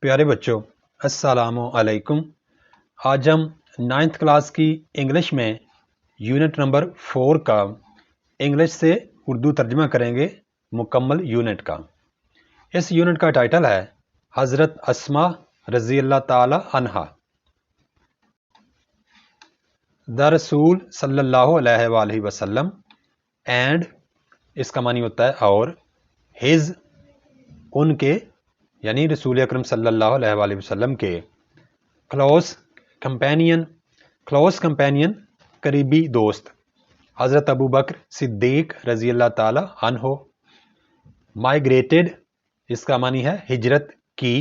پیارے بچوں، السلام علیکم۔ آج ہم 9th کلاس کی انگلش میں یونٹ نمبر 4 کا انگلش سے اردو ترجمہ کریں گے مکمل یونٹ کا۔ اس یونٹ کا ٹائٹل ہے حضرت اسماء رضی اللہ تعالی عنہا۔ دا رسول صلی اللہ علیہ وآلہ وسلم اینڈ اس کا معنی ہوتا ہے اور، ہز ان کے یعنی رسول اکرم صلی اللہ علیہ وآلہ وسلم کے، کلوز کمپینین قریبی دوست حضرت ابو بکر صدیق رضی اللہ تعالی عنہ، مائیگریٹڈ اس کا معنی ہے ہجرت کی،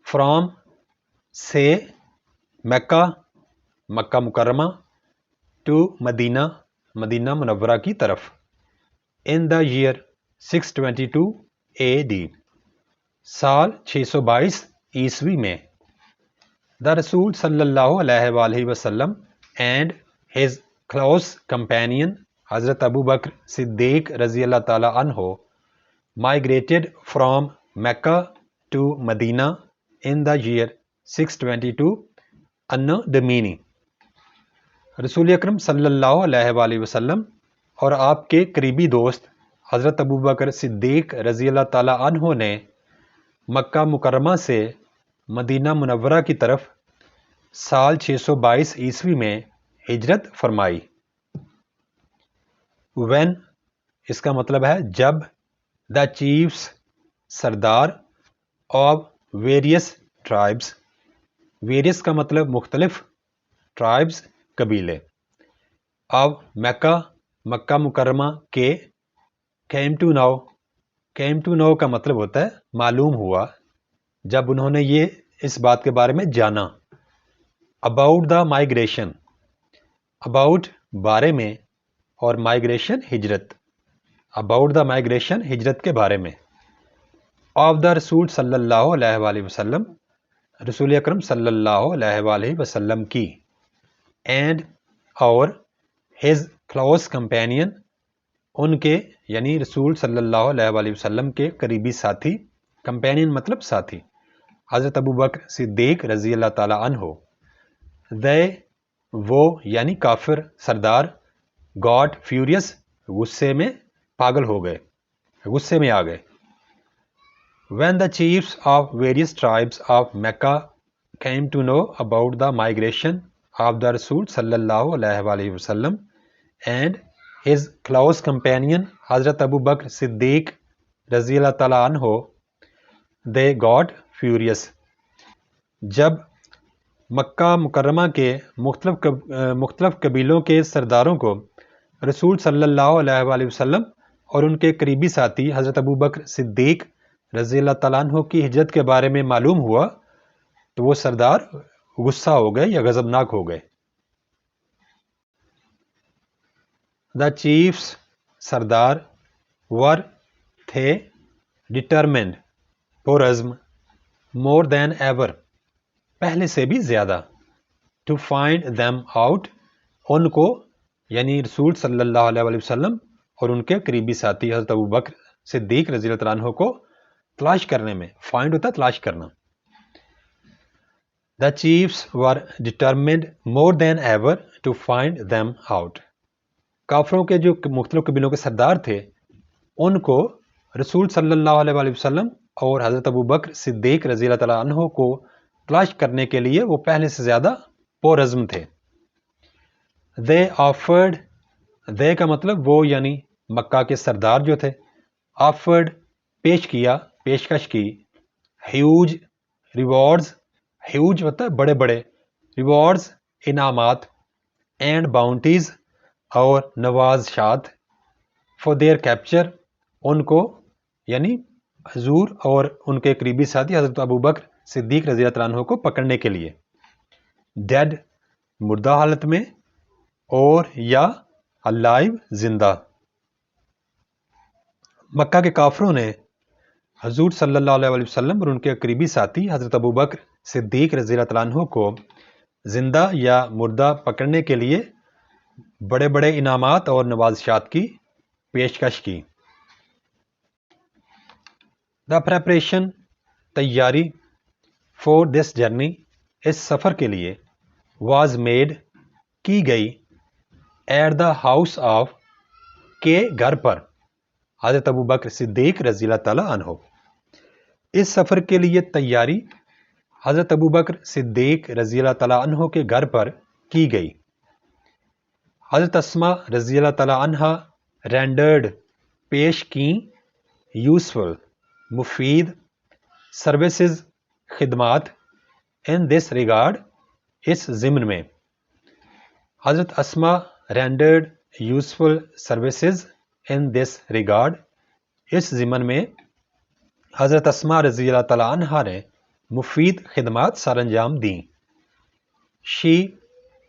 فرام سے مکہ مکرمہ، ٹو مدینہ منورہ کی طرف، ان دا ایئر 622 AD سال 622 عیسوی میں، دا رسول صلی اللہ علیہ وآلہ وسلم اینڈ ہز کلوز کمپینین حضرت ابو بکر صدیق رضی اللہ تعالی عنہ، migrated from Mecca to Medina in the year 622 Anno Domini۔ رسول اکرم صلی اللہ علیہ وآلہ وسلم اور آپ کے قریبی دوست حضرت ابو بکر صدیق رضی اللہ تعالی عنہ نے مکہ مکرمہ سے مدینہ منورہ کی طرف سال 622 عیسوی میں ہجرت فرمائی۔ when اس کا مطلب ہے جب، دا chiefs Sardar, of various tribes, various کا مطلب مختلف، ٹرائبس قبیلے، آف مکہ مکرمہ کے، came to know کا مطلب ہوتا ہے معلوم ہوا، جب انہوں نے اس بات کے بارے میں جانا، about دا مائیگریشن، about بارے میں، اور مائیگریشن ہجرت، about دا مائیگریشن ہجرت کے بارے میں، of دا رسول صلی اللہ علیہ وآلہ وسلم رسول اکرم صلی اللہ علیہ وآلہ وسلم کی، and اور his close companion ان کے یعنی رسول صلی اللہ علیہ وآلہ وسلم کے قریبی ساتھی، کمپینین مطلب ساتھی، حضرت ابو بکر صدیق رضی اللہ تعالی عنہ، they وہ یعنی کافر سردار، got furious غصے میں پاگل ہو گئے، غصے میں آ گئے، when the chiefs of various tribes of Mecca came to know about the migration of the Rasul صلی اللہ علیہ وآلہ وسلم and his close companion حضرت ابو بکر صدیق رضی اللہ تعالیٰ عنہ، they got furious جب مکہ مکرمہ کے مختلف قبیلوں کے سرداروں کو رسول صلی اللہ علیہ وآلہ وسلم اور ان کے قریبی ساتھی حضرت ابو بکر صدیق رضی اللہ تعالیٰ عنہ کی ہجرت کے بارے میں معلوم ہوا تو وہ سردار غصہ ہو گئے یا غضبناک ہو گئے۔ دا چیفس سردار، ور تھے، ڈٹرمنڈ پرعزم، مور دین ایور پہلے سے بھی زیادہ، ٹو فائنڈ دیم آؤٹ ان کو یعنی رسول صلی اللہ علیہ وآلہ وسلم اور ان کے قریبی ساتھی حضرت ابو بکر صدیق رضی اللہ عنہ کو تلاش کرنے میں، فائنڈ ہوتا ہے تلاش کرنا۔ The chiefs were determined more than ever to find them out, کافروں کے جو مختلف قبیلوں کے سردار تھے ان کو رسول صلی اللہ علیہ وآلہ وسلم اور حضرت ابو بکر صدیق رضی اللہ تعالیٰ عنہ کو تلاش کرنے کے لیے وہ پہلے سے زیادہ پرعزم تھے۔ they offered، they کا مطلب وہ یعنی مکہ کے سردار جو تھے، offered پیشکش کی، huge rewards، huge ہوتا ہے بڑے بڑے، rewards انعامات، and bounties اور نوازشات، for their capture ان کو یعنی حضور اور ان کے قریبی ساتھی حضرت ابو بکر صدیق رضی اللہ عنہ کو پکڑنے کے لیے، ڈیڈ مردہ حالت میں، اور یا الائیو زندہ۔ مکہ کے کافروں نے حضور صلی اللہ علیہ وآلہ وسلم اور ان کے قریبی ساتھی حضرت ابو بکر صدیق رضی اللہ عنہ کو زندہ یا مردہ پکڑنے کے لیے بڑے بڑے انعامات اور نوازشات کی پیشکش کی۔ دا پریپریشن تیاری، فور دس جرنی اس سفر کے لیے واز میڈ کی گئی ایٹ دا ہاؤس آف کے گھر پر حضرت ابوبکر صدیق رضی اللہ تعالیٰ عنہ. اس سفر کے لیے تیاری حضرت ابوبکر صدیق رضی اللہ تعالیٰ عنہ کے گھر پر کی گئی. حضرت اسما رضی اللہ تعالیٰ عنہ رینڈرڈ پیش کی یوزفل مفید سروسز خدمات ان دس ریگارڈ اس ضمن میں. حضرت Asma rendered useful services in this regard اس ضمن میں حضرت اسما رضی اللہ تعالیٰ عنہ نے مفید خدمات سر انجام دیں. شی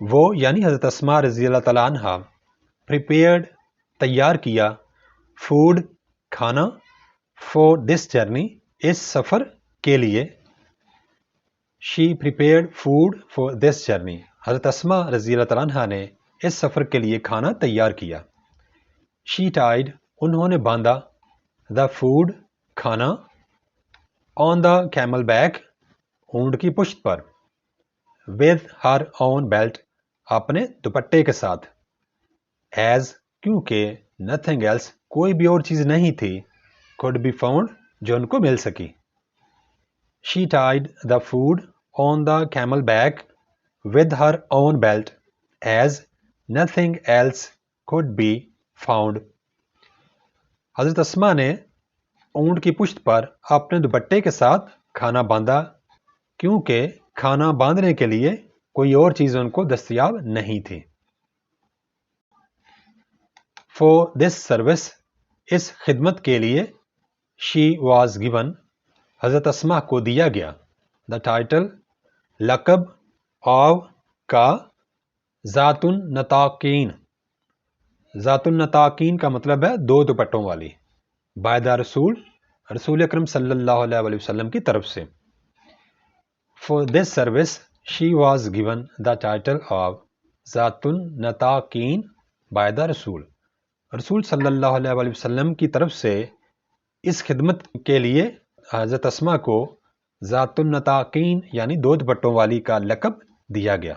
وہ یعنی حضرت اسما رضی اللہ تعالیٰ عنہ پریپیئرڈ تیار کیا فوڈ کھانا فور دس جرنی اس سفر کے لیے. She prepared food for this journey حضرت اسما رضی اللہ تعالیٰ عنہ نے اس سفر کے لیے کھانا تیار کیا. شی ٹائڈ انہوں نے باندھا دا فوڈ کھانا آن دا کیمل بیک اونٹ کی پشت پر ود ہر اون بیلٹ اپنے دوپٹے کے ساتھ ایز کیونکہ نتھنگ ایلس کوئی بھی اور چیز نہیں تھی could be found جو ان کو مل سکی. She tied the food on the camel back with her own belt as nothing else could be found. حضرت اسما نے اونٹ کی پشت پر اپنے دوپٹے کے ساتھ کھانا باندھا کیونکہ کھانا باندھنے کے لیے کوئی اور چیز ان کو دستیاب نہیں تھی. For this service اس خدمت کے لیے she was given حضرت اسما کو دیا گیا the title لقب آو کا ذات النطاقین. ذات النطاقین کا مطلب ہے دو دوپٹوں والی. by the رسول اکرم صلی اللہ علیہ وسلم کی طرف سے. For this service she was given the title of ذات النطاقین by the رسول صلی اللہ علیہ وسلم کی طرف سے اس خدمت کے لیے حضرت اسما کو ذات النطاقین یعنی دو دوپٹوں والی کا لقب دیا گیا.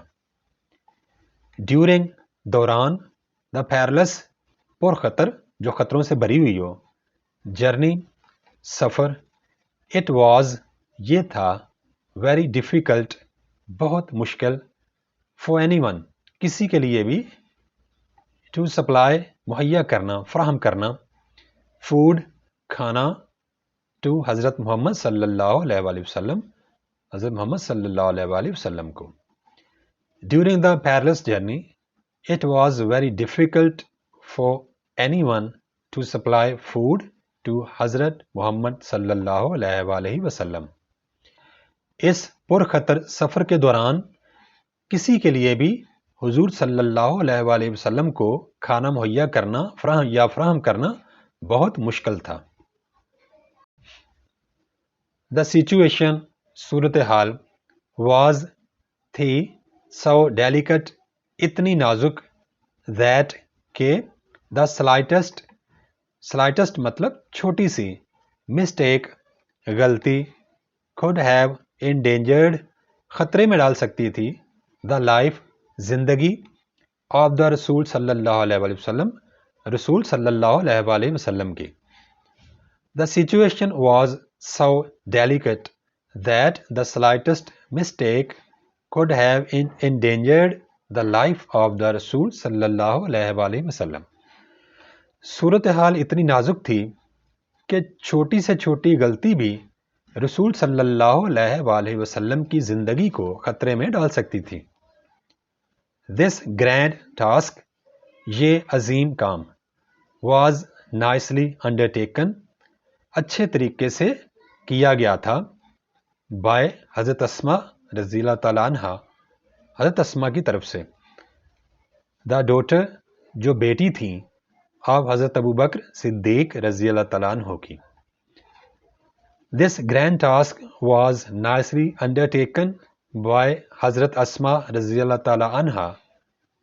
ڈیورنگ دوران دا پیرلس پرخطر جو خطروں سے بھری ہوئی ہو. جرنی سفر. اٹ واز یہ تھا ویری ڈیفیکلٹ بہت مشکل. فار اینی ون کسی کے لیے بھی. ٹو سپلائی مہیا کرنا فراہم کرنا. فوڈ کھانا. ٹو حضرت محمد صلی اللہ علیہ وآلہ وسلم حضرت محمد صلی اللہ علیہ وآلہ وسلم کو. During the perilous journey it was very difficult for anyone to supply food to حضرت محمد صلی اللہ علیہ وآلہ وسلم. اس پرخطر سفر کے دوران کسی کے لیے بھی حضور صلی اللہ علیہ وآلہ وسلم کو کھانا مہیا کرنا فراہم کرنا بہت مشکل تھا. دا سچویشن صورتحال واز تھی سو ڈیلیکٹ اتنی نازک دیٹ کہ دا سلائٹسٹ مطلب چھوٹی سی مسٹیک غلطی could have endangered خطرے میں ڈال سکتی تھی دا لائف زندگی آف دا رسول صلی اللہ علیہ وآلہ وسلم رسول صلی اللہ علیہ وآلہ وسلم کی. The situation was so delicate that the slightest mistake could have endangered the life of the رسول صلی اللہ علیہ وآلہ وسلم. صورتحال اتنی نازک تھی کہ چھوٹی سے چھوٹی غلطی بھی رسول صلی اللہ علیہ وآلہ وسلم کی زندگی کو خطرے میں ڈال سکتی تھی. This grand task یہ عظیم کام was nicely undertaken اچھے طریقے سے کیا گیا تھا by حضرت اسما رضی اللہ تعالیٰ عنہ حضرت اسما کی طرف سے. دا ڈاٹر جو بیٹی تھیں آپ حضرت ابوبکر صدیق رضی اللہ تعالیٰ عنہ کی. This grand task was nicely undertaken by حضرت اسما رضی اللہ تعالیٰ عنہ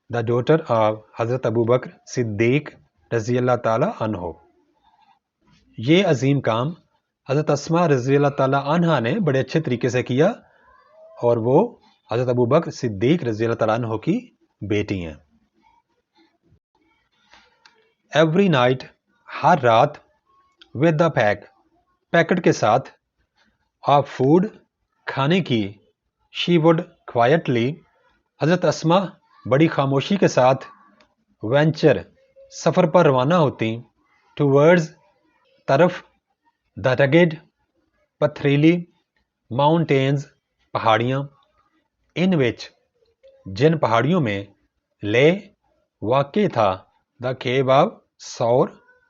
the daughter of حضرت ابوبکر صدیق رضی اللہ تعالیٰ عنہ. یہ عظیم کام حضرت اسما رضی اللہ تعالیٰ عنہ نے بڑے اچھے طریقے سے کیا اور وہ حضرت ابو بکر صدیق رضی اللہ تعالیٰ عنہ کی بیٹی ہیں. ایوری نائٹ ہر رات ود دا پیکٹ کے ساتھ آف فوڈ کھانے کی شی وڈ کوائٹلی حضرت اسما بڑی خاموشی کے ساتھ وینچر سفر پر روانہ ہوتی ٹوورڈز طرف دا رگڈ پتھریلی ماؤنٹینز پہاڑیاں ان وچ جن پہاڑیوں میں لے واقع تھا دا کیو آف سور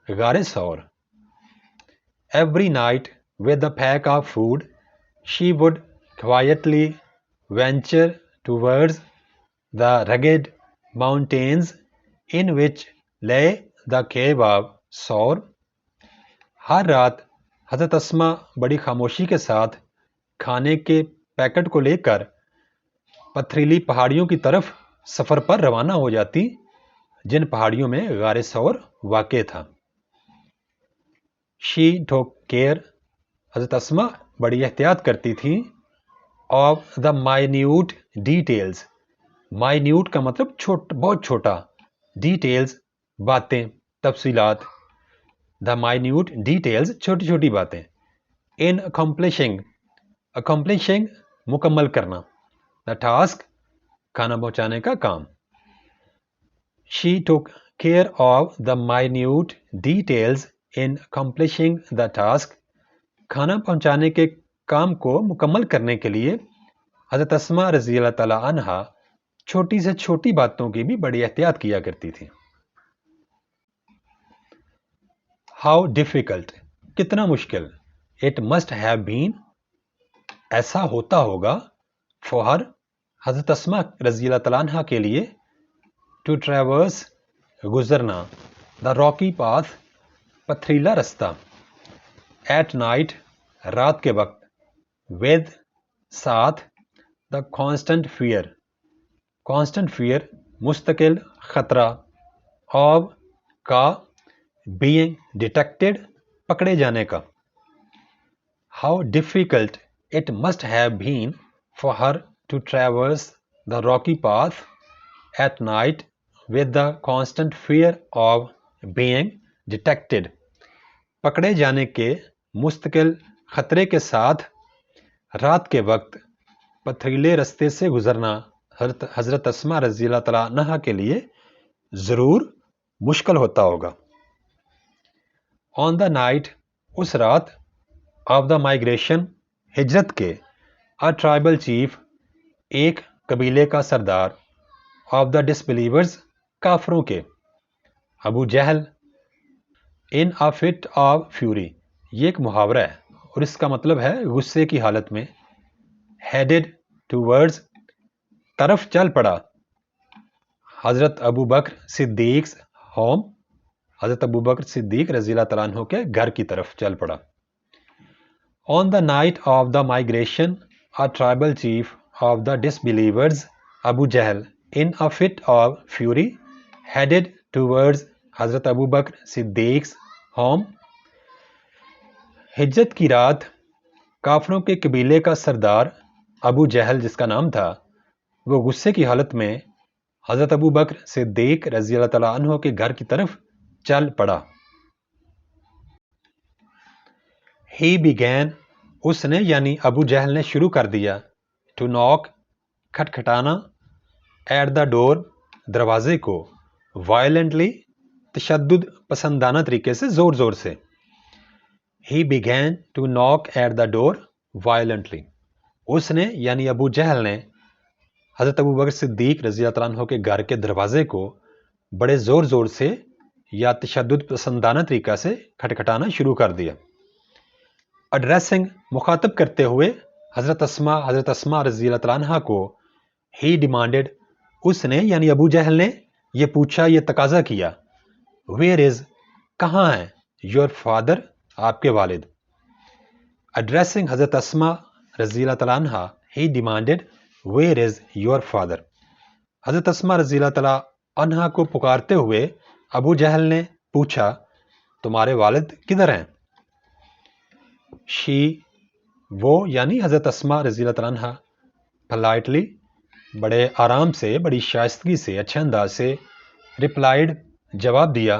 غار Thawr. Every night with the pack of food she would quietly venture towards the rugged mountains in which lay the Q of سور. ہر رات حضرت اسما بڑی خاموشی کے ساتھ کھانے کے پیکٹ کو لے کر پتھریلی پہاڑیوں کی طرف سفر پر روانہ ہو جاتی جن پہاڑیوں میں غار سور واقع تھا. شی ٹوک کیئر حضرت اسما بڑی احتیاط کرتی تھیں of the minute details. Minute کا مطلب بہت چھوٹا، ڈیٹیلز باتیں، تفصیلات. دا مائنیوٹ ڈیٹیلز چھوٹی چھوٹی باتیں. ان اکمپلشنگ مکمل کرنا. دا ٹاسک کھانا پہنچانے کا کام. شی ٹوک care of the minute details in accomplishing the task. کھانا پہنچانے کے کام کو مکمل کرنے کے لیے حضرت اسما رضی اللہ تعالیٰ عنہا چھوٹی سے چھوٹی باتوں کی بھی بڑی احتیاط کیا کرتی تھی. ہاؤ ڈیفیکلٹ کتنا مشکل. اٹ مسٹ ہیو بین ایسا ہوتا ہوگا. فار حضرت اسما رضی اللہ تعالیٰ عنہ کے لیے ٹو ٹریورس گزرنا دا راکی پاتھ پتھریلا رستہ. ایٹ نائٹ رات کے وقت. ود ساتھ. دا کانسٹنٹ فیئر مستقل خطرہ. آف کا بینگ ڈیٹیکٹڈ پکڑے جانے کا. How difficult it must have been for her to traverse the rocky path at night with the constant fear of being detected. پکڑے جانے کے مستقل خطرے کے ساتھ رات کے وقت پتھریلے رستے سے گزرنا حضرت اسما رضی اللہ تعالیٰ عنہا کے لیے ضرور مشکل ہوتا ہوگا. آن دا نائٹ اس رات آف دا مائیگریشن ہجرت کے. آ ٹرائبل چیف ایک قبیلے کا سردار. آف دا ڈسبلیورز کافروں کے. ابو Jahl. In a fit of fury یہ ایک محاورہ ہے اور اس کا مطلب ہے غصے کی حالت میں. ہیڈڈ ٹوورڈز طرف چل پڑا. حضرت ابو بکر صدیق ہوم. حضرت ابو بکر صدیق رضی اللہ تعالیٰ عنہ کے گھر کی طرف چل پڑا. On the night of the migration a tribal chief of the disbelievers Abu Jahl in a fit of fury headed towards حضرت ابو بکر صدیق ہوم. ہجرت کی رات کافروں کے قبیلے کا سردار ابو جہل جس کا نام تھا وہ غصے کی حالت میں حضرت ابو بکر صدیق رضی اللہ تعالیٰ عنہ کے گھر کی طرف چل پڑا. ہی بیگین اس نے یعنی ابو جہل نے شروع کر دیا. ٹو ناک کھٹکھٹانا. ایٹ دا ڈور دروازے کو. وائلنٹلی تشدد پسندانہ طریقے سے زور زور سے. ہی بیگین ٹو ناک ایٹ دا ڈور وائلنٹلی. اس نے یعنی ابو جہل نے حضرت ابو بکر صدیق رضی اللہ تعالیٰ عنہ کے گھر کے دروازے کو بڑے زور زور سے یا تشدد پسندانہ طریقہ سے کھٹکھٹانا شروع کر دیا. ایڈریسنگ مخاطب کرتے ہوئے حضرت اسما رضی اللہ تعالیٰ عنہ کو. ہی ڈیمانڈڈ اس نے یعنی ابو جہل نے یہ پوچھا، یہ تقاضا کیا. ویئر از کہاں ہے. یور فادر آپ کے والد. ایڈریسنگ حضرت اسما رضی اللہ تعالیٰ عنہ ہی ڈیمانڈڈ ویئر از یور فادر. حضرت اسما رضی اللہ تعالیٰ عنہ کو پکارتے ہوئے ابو جہل نے پوچھا تمہارے والد کدھر ہیں. شی وہ یعنی حضرت اسما رضی اللہ تعالیٰ عنہ politely بڑے آرام سے, بڑی شائستگی سے, اچھے انداز سے, replied جواب دیا,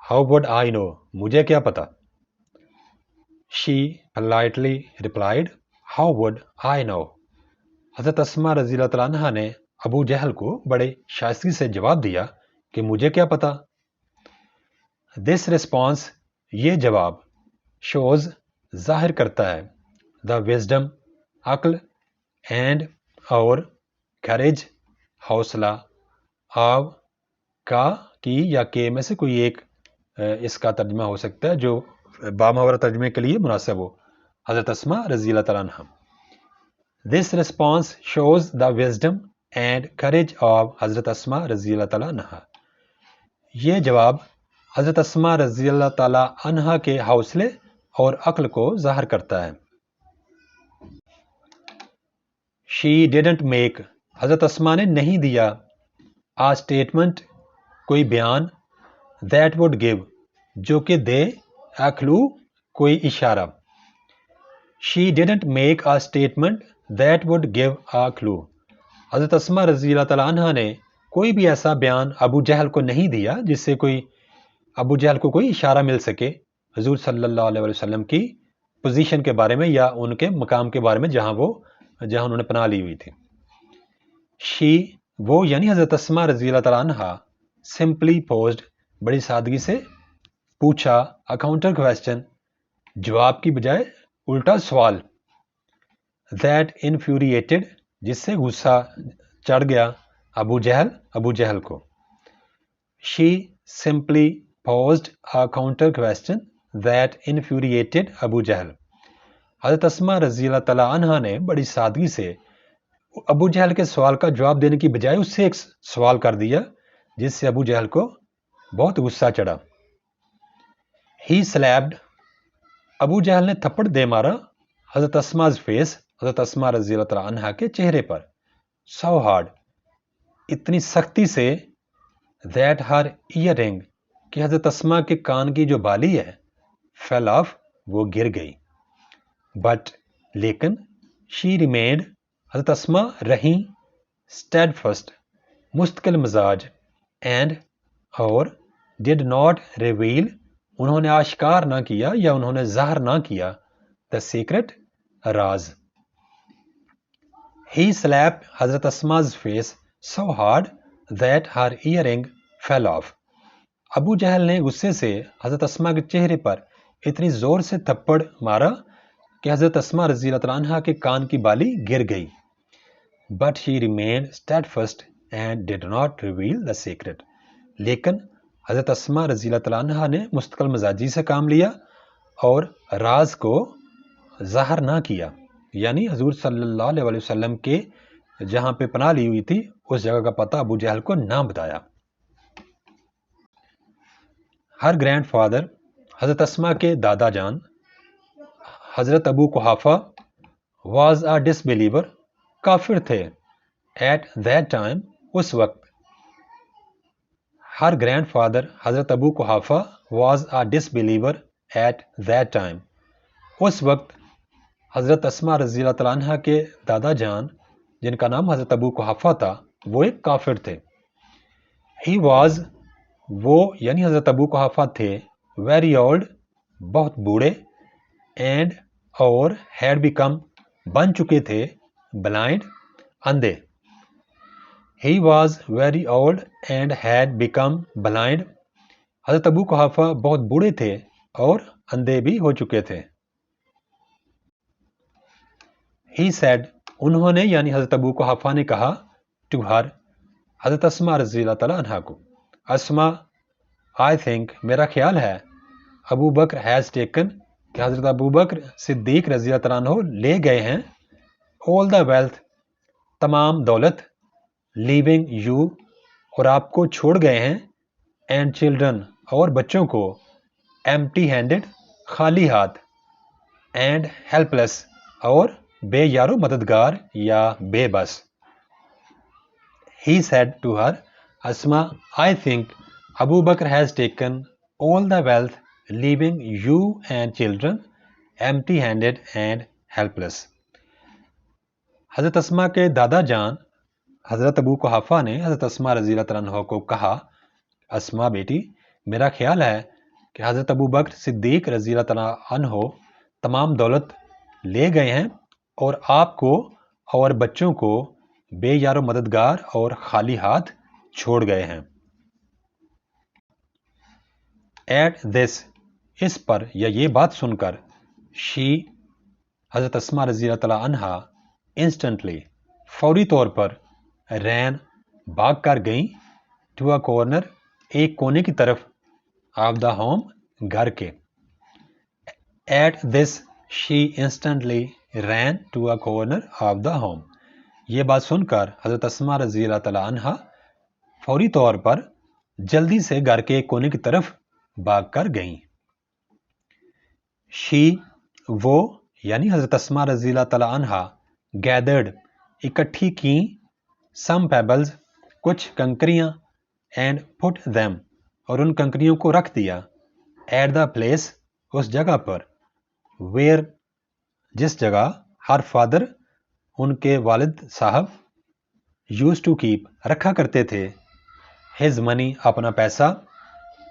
how would I know مجھے کیا پتا. She politely replied, how would I know. حضرت اسما رضی اللہ تعالیٰ عنہ نے ابو جہل کو بڑے شائستگی سے جواب دیا کہ مجھے کیا پتا. This response یہ جواب shows ظاہر کرتا ہے the wisdom عقل and اور courage حوصلہ of کا کی یا کے میں سے کوئی ایک اس کا ترجمہ ہو سکتا ہے جو بامحاورہ ترجمے کے لیے مناسب ہو. حضرت اسما رضی اللہ تعالیٰ عنہ. This response shows the wisdom and courage of حضرت اسما رضی اللہ تعالیٰ عنہ. یہ جواب حضرت اسما رضی اللہ تعالیٰ عنہ کے حوصلے اور عقل کو ظاہر کرتا ہے. She didn't make حضرت اسما نے نہیں دیا a statement کوئی بیان that would give جو کہ دے a clue کوئی اشارہ. She didn't make a statement that would give a clue. حضرت اسما رضی اللہ تعالیٰ عنہ نے کوئی بھی ایسا بیان ابو جہل کو نہیں دیا جس سے ابو جہل کو کوئی اشارہ مل سکے حضور صلی اللہ علیہ وسلم کی پوزیشن کے بارے میں یا ان کے مقام کے بارے میں جہاں انہوں نے پناہ لی ہوئی تھی. She وہ یعنی حضرت اسما رضی اللہ تعالیٰ عنہ simply posed بڑی سادگی سے پوچھا a counter question جواب کی بجائے الٹا سوال that infuriated جس سے غصہ چڑھ گیا ابو جہل کو. She simply posed a counter question that infuriated ابو جہل. حضرت اسما رضی اللہ تعالیٰ عنہ نے بڑی سادگی سے ابو جہل کے سوال کا جواب دینے کی بجائے اس سے ایک سوال کر دیا جس سے ابو جہل کو بہت غصہ چڑھا. He slapped ابو جہل نے تھپڑ دے مارا حضرت اسما's face حضرت اسما رضی اللہ تعالیٰ عنہ کے چہرے پر so hard اتنی سختی سے that her earring کہ حضرت اسما کے کان کی جو بالی ہے fell off وہ گر گئی. But لیکن she remained حضرت اسما رہیں steadfast مستقل مزاج and اور did not reveal انہوں نے آشکار نہ کیا یا انہوں نے ظاہر نہ کیا the secret راز. He slapped حضرت اسما's face so hard that her earring fell off. ابو جہل نے غصے سے حضرت اسما کے چہرے پر اتنی زور سے تھپڑ مارا کہ حضرت اسما رضی اللہ تعالیٰ عنہ کے کان کی بالی گر گئی. But she remained steadfast and did not reveal the secret. لیکن حضرت اسما رضی اللہ تعالیٰ عنہ نے مستقل مزاجی سے کام لیا اور راز کو ظاہر نہ کیا یعنی حضور صلی اللہ علیہ وسلم کے جہاں پہ پناہ لی ہوئی تھی اس جگہ کا پتہ ابو جہل کو نہ بتایا. ہر گرینڈ فادر حضرت اسما کے دادا جان حضرت Abu Quhafa was a dish believer کافر تھے ایٹ دیٹ ٹائم اس وقت. ہر گرینڈ فادر حضرت Abu Quhafa was a disbeliever at that time اس وقت حضرت اسما رضی اللہ تعالیٰ عنہ کے دادا جان جن کا نام حضرت ابو قحافہ تھا وہ ایک کافر تھے. ہی واز وہ یعنی حضرت ابو قحافہ تھے ویری اولڈ بہت بوڑھے اینڈ اور ہیڈ بیکم بن چکے تھے بلائنڈ اندھے. He was very old and had become blind. حضرت ابو قحافہ بہت بوڑھے تھے اور اندھے بھی ہو چکے تھے. He said انہوں نے یعنی حضرت ابو قحافہ نے کہا to her حضرت اسما رضی اللہ تعالیٰ عنہ کو اسما I think میرا خیال ہے ابو بکر has taken کہ حضرت ابو بکر صدیق رضی اللہ تعالیٰ عنہ لے گئے ہیں all the wealth تمام دولت leaving you اور آپ کو چھوڑ گئے ہیں and children اور بچوں کو empty handed خالی ہاتھ and helpless اور بے یارو مددگار یا بے بس. He said to her Asma I think Abu Bakr has taken all the wealth leaving you and children empty handed and helpless. حضرت اسما کے دادا جان حضرت ابو قحافہ نے حضرت اسما رضی اللہ عنہ کو کہا، اسما بیٹی، میرا خیال ہے کہ حضرت ابو بکر صدیق رضی اللہ عنہ تمام دولت لے گئے ہیں اور آپ کو اور بچوں کو بے یار و مددگار اور خالی ہاتھ چھوڑ گئے ہیں۔ ایٹ دس، اس پر یا یہ بات سن کر، شی حضرت اسما رضی اللہ عنہ انسٹنٹلی فوری طور پر رین بھاگ کر گئیں ٹو اے کارنر ایک کونے کی طرف آف دا ہوم گھر کے۔ At this she instantly ran to a corner of the home, یہ بات سن کر حضرت اسما رضی اللہ تعالی عنہ فوری طور پر جلدی سے گھر کے ایک کونے کی طرف بھاگ کر گئیں۔ شی وہ یعنی حضرت اسما رضی اللہ تعالی عنہ گیدرڈ اکٹھی کی سم پیبلز کچھ کنکریاں اینڈ پٹ them اور ان کنکریوں کو رکھ دیا ایٹ دا پلیس اس جگہ پر ویئر جس جگہ ہر فادر ان کے والد صاحب یوز ٹو کیپ رکھا کرتے تھے ہز منی اپنا پیسہ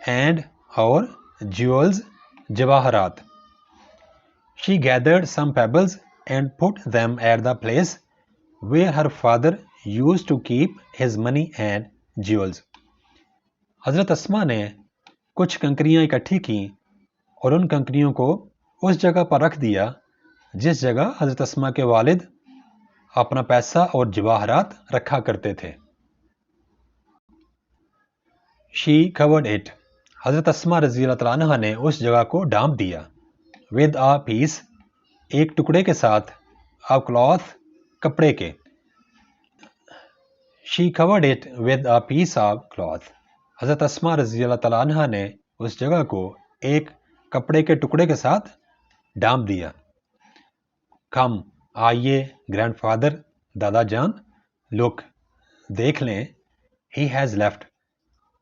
اینڈ اور جیولز جواہرات۔ She gathered some pebbles and put them at the place where her father use to keep his money and jewels. حضرت اسما نے کچھ کنکریاں اکٹھی کیں اور ان کنکریوں کو اس جگہ پر رکھ دیا جس جگہ حضرت اسما کے والد اپنا پیسہ اور جواہرات رکھا کرتے تھے۔ شی covered it، حضرت اسما رضی اللہ تعالیٰ عنہ نے اس جگہ کو ڈھانپ دیا with a piece، ایک ٹکڑے کے ساتھ، of cloth، کپڑے کے۔ She covered it with a piece of cloth، حضرت اسما رضی اللہ تعالیٰ عنہ نے اس جگہ کو ایک کپڑے کے ٹکڑے کے ساتھ ڈھانپ دیا۔ کم آئیے گرینڈ فادر دادا جان، لک دیکھ لیں، ہی ہیز لیفٹ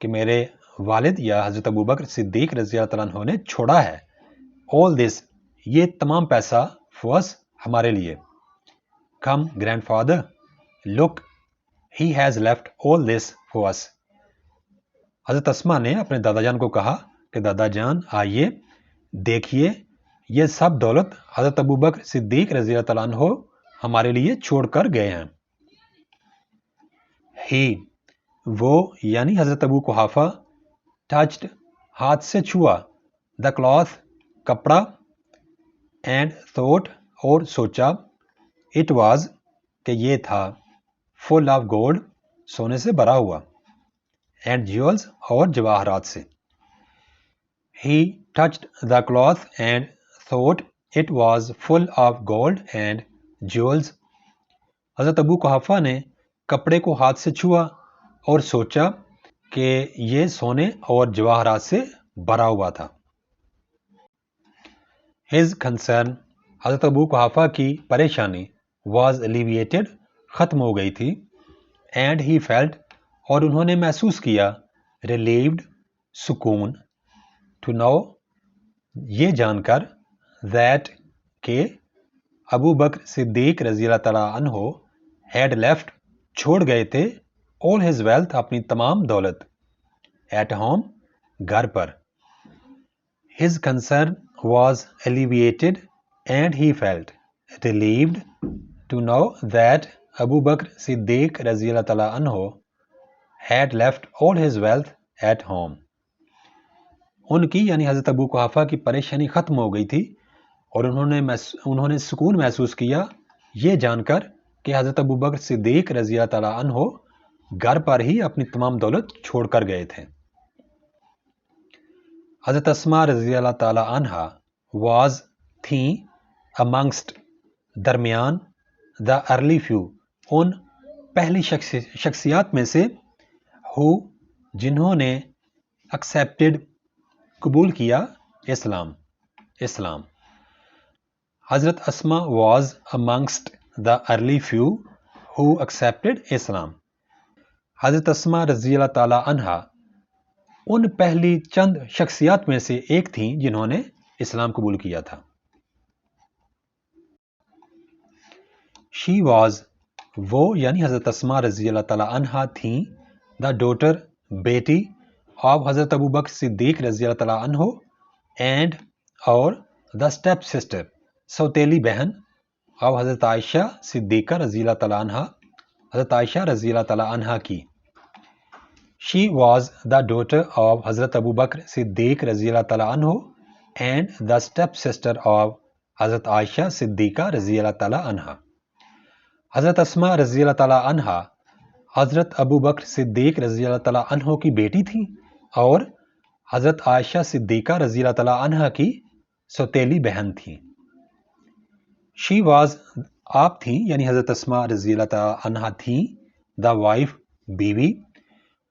کہ میرے والد یا حضرت ابو بکر صدیق رضی اللہ تعالیٰ عنہ نے چھوڑا ہے all this، یہ تمام پیسہ for us، ہمارے لیے۔ Come grandfather, look he has left all this for us، حضرت اسما نے اپنے دادا جان کو کہا کہ دادا جان آئیے دیکھیے، یہ سب دولت حضرت ابو بکر صدیق رضی اللہ تعالیٰ عنہ ہمارے لیے چھوڑ کر گئے ہیں۔ ہی وہ یعنی حضرت ابو قحافہ ٹچڈ ہاتھ سے چھوا دا کلاتھ کپڑا اینڈ تھوٹ اور سوچا اٹ واز کہ یہ تھا فل آف گولڈ سونے سے بھرا ہوا اینڈ جیولز اور جواہرات سے۔ He touched the cloth and thought it was full of gold and jewels، حضرت ابو قحافہ نے کپڑے کو ہاتھ سے چھوا اور سوچا کہ یہ سونے اور جواہرات سے بھرا ہوا تھا۔ His concern، حضرت ابو قحافہ کی پریشانی was alleviated، ختم ہو گئی تھی and he felt، اور انہوں نے محسوس کیا relieved، سکون to know، یہ جان کر that کہ ابو بکر صدیق رضی اللہ تعالیٰ عنہ had left، چھوڑ گئے تھے all his wealth، اپنی تمام دولت at home، گھر پر۔ His concern was alleviated and he felt relieved to know that ابو بکر صدیق رضی اللہ تعالیٰ عنہ had left all his wealth at home، ان کی یعنی حضرت ابو قحافہ کی پریشانی ختم ہو گئی تھی اور انہوں نے سکون محسوس کیا یہ جان کر کہ حضرت ابو بکر صدیق رضی اللہ تعالیٰ عنہ گھر پر ہی اپنی تمام دولت چھوڑ کر گئے تھے۔ حضرت اسما رضی اللہ تعالیٰ عنہ واز تھیں amongst، درمیان، the early few، ان پہلی شخصیات میں سے who، جنہوں نے accepted، قبول کیا، اسلام۔ حضرت اسما was amongst the early few who accepted اسلام، حضرت اسما رضی اللہ تعالی عنہا ان پہلی چند شخصیات میں سے ایک تھیں جنہوں نے اسلام قبول کیا تھا۔ She was وہ یعنی حضرت اسما رضی اللہ تعالیٰ عنہا تھیں دا ڈوٹر بیٹی آف حضرت ابو بکر صدیق رضی اللہ تعالیٰ عنہ اینڈ اور دا اسٹیپ سسٹر سوتیلی بہن آف حضرت عائشہ صدیقہ رضی اللہ تعالیٰ عنہ حضرت عائشہ رضی اللہ تعالیٰ عنہ کی. She was the daughter of حضرت ابو بکر صدیق رضی اللہ تعالیٰ عنہ and the step sister of حضرت عائشہ صدیقہ رضی اللہ تعالیٰ عنہ. حضرت اسما رضی اللہ تعالیٰ عنہ حضرت ابو بکر صدیق رضی اللہ تعالیٰ عنہ کی بیٹی تھی اور حضرت عائشہ صدیقہ رضی اللہ تعالیٰ عنہ کی سوتیلی بہن تھی. شی واز آپ تھیں یعنی حضرت اسما رضی اللہ تعالیٰ عنہ تھیں دا وائف بیوی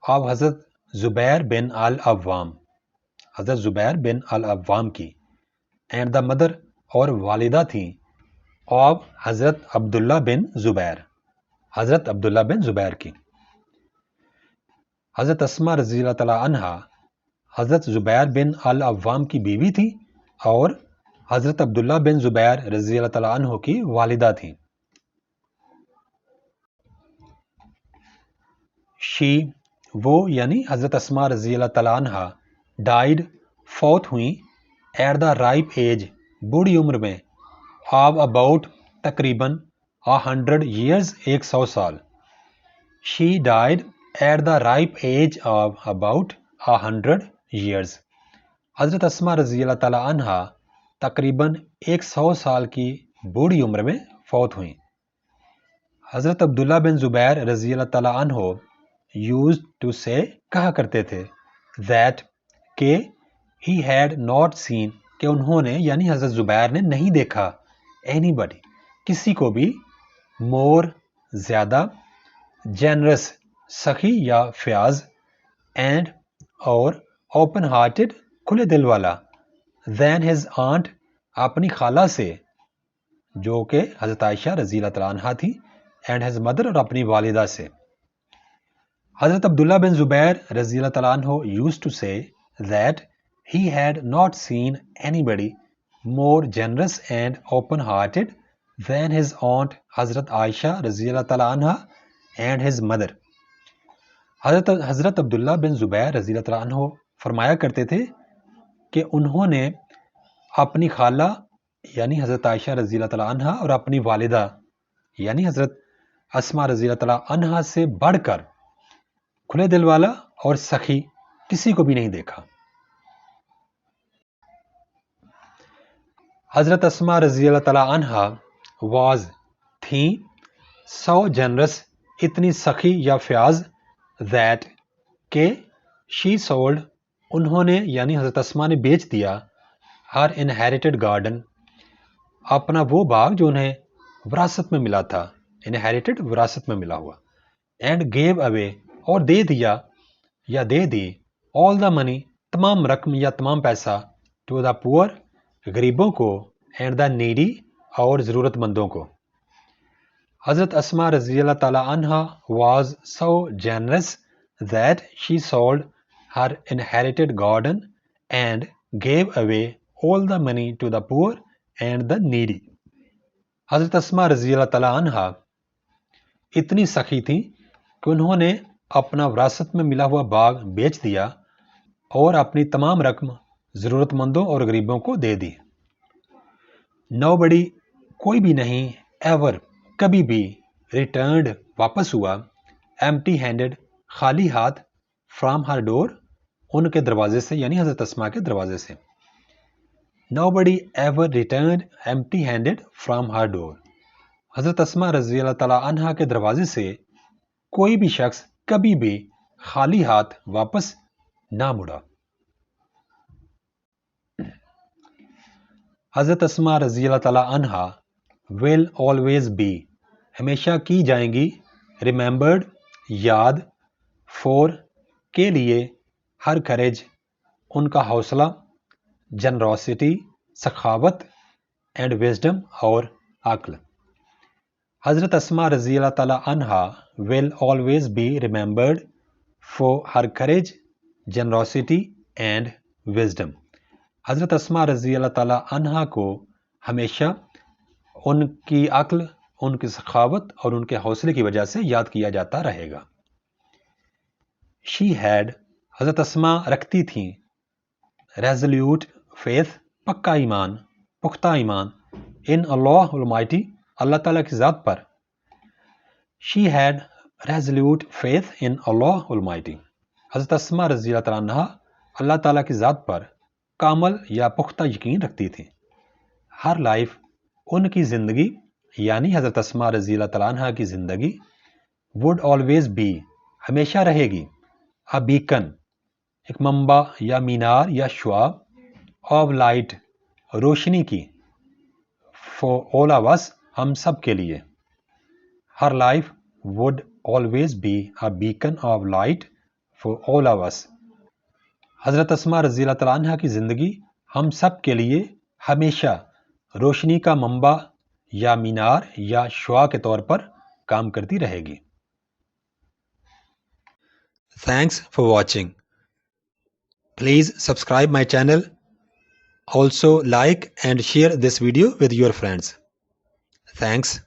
آف حضرت زبیر بن العوام حضرت زبیر بن العوام کی اینڈ دا مدر اور والدہ تھیں آف حضرت عبداللہ بن زبیر حضرت عبداللہ بن زبیر کی. حضرت اسما رضی اللہ تعالیٰ عنہ حضرت زبیر بن العوام کی بیوی تھی اور حضرت عبداللہ بن زبیر رضی اللہ تعالیٰ عنہ کی والدہ تھیں. شی وہ یعنی حضرت اسما رضی اللہ تعالیٰ عنہ ڈائیڈ فوت ہوئیں ایٹ دا رائپ ایج بوڑھی عمر میں آف اباؤٹ تقریباً 100 years 100 سال. She died at the ripe age of about 100 years. حضرت اسما رضی اللہ تعالیٰ عنہ تقریباً 100 سال کی بوڑھی عمر میں فوت ہوئیں. حضرت عبداللہ بن زبیر رضی اللہ تعالیٰ عنہ used to say کہا کرتے تھے that کہ he had not seen کہ انہوں نے یعنی حضرت زبیر نے نہیں دیکھا anybody کسی کو بھی more زیادہ generous سخی یا فیاض and اور open hearted کھلے دل والا than his aunt اپنی خالہ سے جو کہ حضرت عائشہ رضی اللہ تعالیٰ عنہ تھی and his mother اور اپنی والدہ سے. حضرت عبداللہ بن زبیر رضی اللہ تعالیٰ عنہ used to say that he had not seen anybody more generous and open-hearted than his aunt حضرت عائشہ رضی اللہ تعالیٰ عنہ and his mother. حضرت عبداللہ بن زبیر رضی اللہ تعالیٰ عنہ فرمایا کرتے تھے کہ انہوں نے اپنی خالہ یعنی حضرت عائشہ رضی اللہ تعالیٰ عنہ اور اپنی والدہ یعنی حضرت اسما رضی اللہ تعالیٰ عنہ سے بڑھ کر کھلے دل والا اور سخی کسی کو بھی نہیں دیکھا. حضرت اسما رضی اللہ تعالیٰ عنہ واز تھیں so generous اتنی سخی یا فیاض that کہ she sold انہوں نے یعنی حضرت اسما نے بیچ دیا her inherited garden اپنا وہ باغ جو انہیں وراثت میں ملا تھا inherited وراثت میں ملا ہوا and gave away اور دے دیا یا دے دی all the money تمام رقم یا تمام پیسہ to the poor غریبوں کو and the needy اور ضرورت مندوں کو. حضرت اسما رضی اللہ تعالیٰ عنہ was so generous that she sold her inherited garden and gave away all the money to the poor and the needy. حضرت اسما رضی اللہ تعالیٰ عنہ اتنی سخی تھی کہ انہوں نے اپنا وراثت میں ملا ہوا باغ بیچ دیا اور اپنی تمام رقم ضرورت مندوں اور غریبوں کو دے دی. Nobody کوئی بھی نہیں ایور کبھی بھی ریٹرنڈ واپس ہوا empty handed خالی ہاتھ from her door ان کے دروازے سے یعنی حضرت اسما کے دروازے سے. Nobody ever returned empty handed from her door. حضرت اسما رضی اللہ تعالیٰ عنہ کے دروازے سے کوئی بھی شخص کبھی بھی خالی ہاتھ واپس نہ مڑا. حضرت اسما رضی اللہ تعالیٰ عنہ will always be ہمیشہ کی جائیں گی remembered یاد for کے لیے ہر courage ان کا حوصلہ generosity سخاوت and wisdom اور عقل. حضرت اسما رضی اللہ تعالیٰ عنہ will always be remembered for her courage generosity and wisdom. حضرت اسما رضی اللہ تعالیٰ عنہ کو ہمیشہ ان کی عقل ان کی سخاوت اور ان کے حوصلے کی وجہ سے یاد کیا جاتا رہے گا. She had حضرت اسما رکھتی تھیں resolute faith پکا ایمان پختہ ایمان in Allah Almighty اللہ تعالیٰ کی ذات پر. She had resolute faith in Allah Almighty. حضرت اسما رضی اللہ تعالیٰ عنہ اللہ تعالیٰ کی ذات پر کامل یا پختہ یقین رکھتی تھیں. ہر لائف ان کی زندگی یعنی حضرت اسما رضی اللہ تعالیٰ عنہ کی زندگی would always be ہمیشہ رہے گی a beacon ایک منبع یا مینار یا شعاع of light روشنی کی for all of us ہم سب کے لیے. Her life would always be a beacon of light for all of us. حضرت اسما رضی اللہ تعالیٰ عنہ کی زندگی ہم سب کے لیے ہمیشہ روشنی کا منبع یا مینار یا شعاع کے طور پر کام کرتی رہے گی. Thanks for watching. Please subscribe my channel. Also like and share this video with your friends. Thanks.